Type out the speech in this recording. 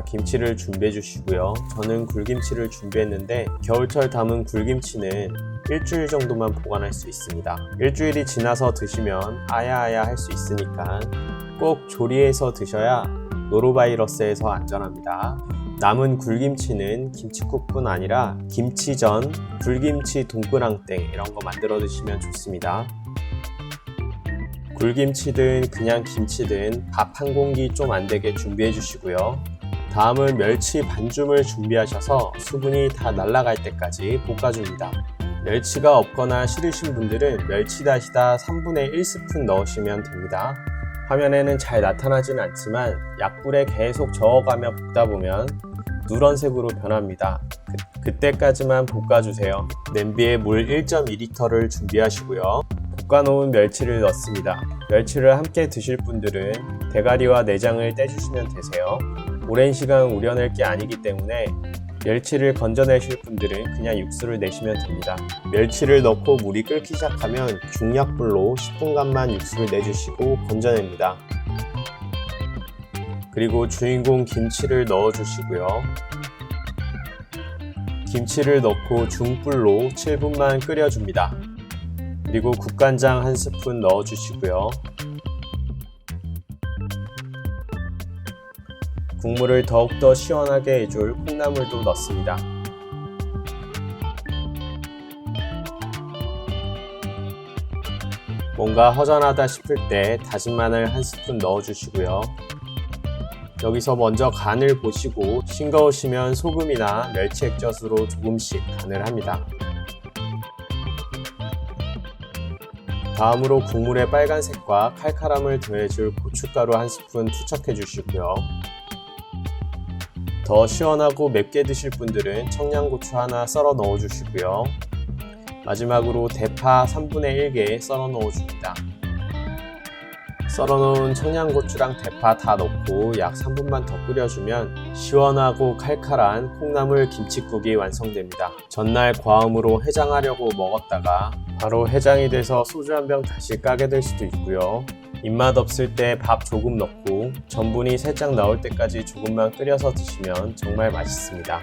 자, 김치를 준비해 주시고요. 저는 굴김치를 준비했는데 겨울철 담은 굴김치는 일주일 정도만 보관할 수 있습니다. 일주일이 지나서 드시면 아야아야 할 수 있으니까 꼭 조리해서 드셔야 노로바이러스에서 안전합니다. 남은 굴김치는 김칫국뿐 아니라 김치전, 굴김치 동그랑땡 이런 거 만들어 드시면 좋습니다. 굴김치든 그냥 김치든 밥 한 공기 좀 안 되게 준비해 주시고요. 다음은 멸치 반줌을 준비하셔서 수분이 다 날아갈 때까지 볶아줍니다. 멸치가 없거나 싫으신 분들은 멸치 다시다 3분의 1스푼 넣으시면 됩니다. 화면에는 잘 나타나진 않지만 약불에 계속 저어가며 볶다 보면 누런색으로 변합니다. 그때까지만 볶아주세요. 냄비에 물 1.2리터를 준비하시고요. 볶아놓은 멸치를 넣습니다. 멸치를 함께 드실 분들은 대가리와 내장을 떼주시면 되세요. 오랜 시간 우려낼 게 아니기 때문에 멸치를 건져내실 분들은 그냥 육수를 내시면 됩니다. 멸치를 넣고 물이 끓기 시작하면 중약불로 10분간만 육수를 내주시고 건져냅니다. 그리고 주인공 김치를 넣어주시고요. 김치를 넣고 중불로 7분만 끓여줍니다. 그리고 국간장 1스푼 넣어주시고요. 국물을 더욱더 시원하게 해줄 콩나물도 넣습니다. 뭔가 허전하다 싶을 때 다진 마늘 1스푼 넣어주시고요. 여기서 먼저 간을 보시고 싱거우시면 소금이나 멸치 액젓으로 조금씩 간을 합니다. 다음으로 국물의 빨간색과 칼칼함을 더해줄 고춧가루 1스푼 투척해 주시고요. 더 시원하고 맵게 드실 분들은 청양고추 하나 썰어 넣어 주시고요. 마지막으로 대파 3분의 1개 썰어 넣어 줍니다. 썰어 놓은 청양고추랑 대파 다 넣고 약 3분만 더 끓여주면 시원하고 칼칼한 콩나물 김칫국이 완성됩니다. 전날 과음으로 해장하려고 먹었다가 바로 해장이 돼서 소주 한 병 다시 까게 될 수도 있고요. 입맛 없을 때 밥 조금 넣고 전분이 살짝 나올 때까지 조금만 끓여서 드시면 정말 맛있습니다.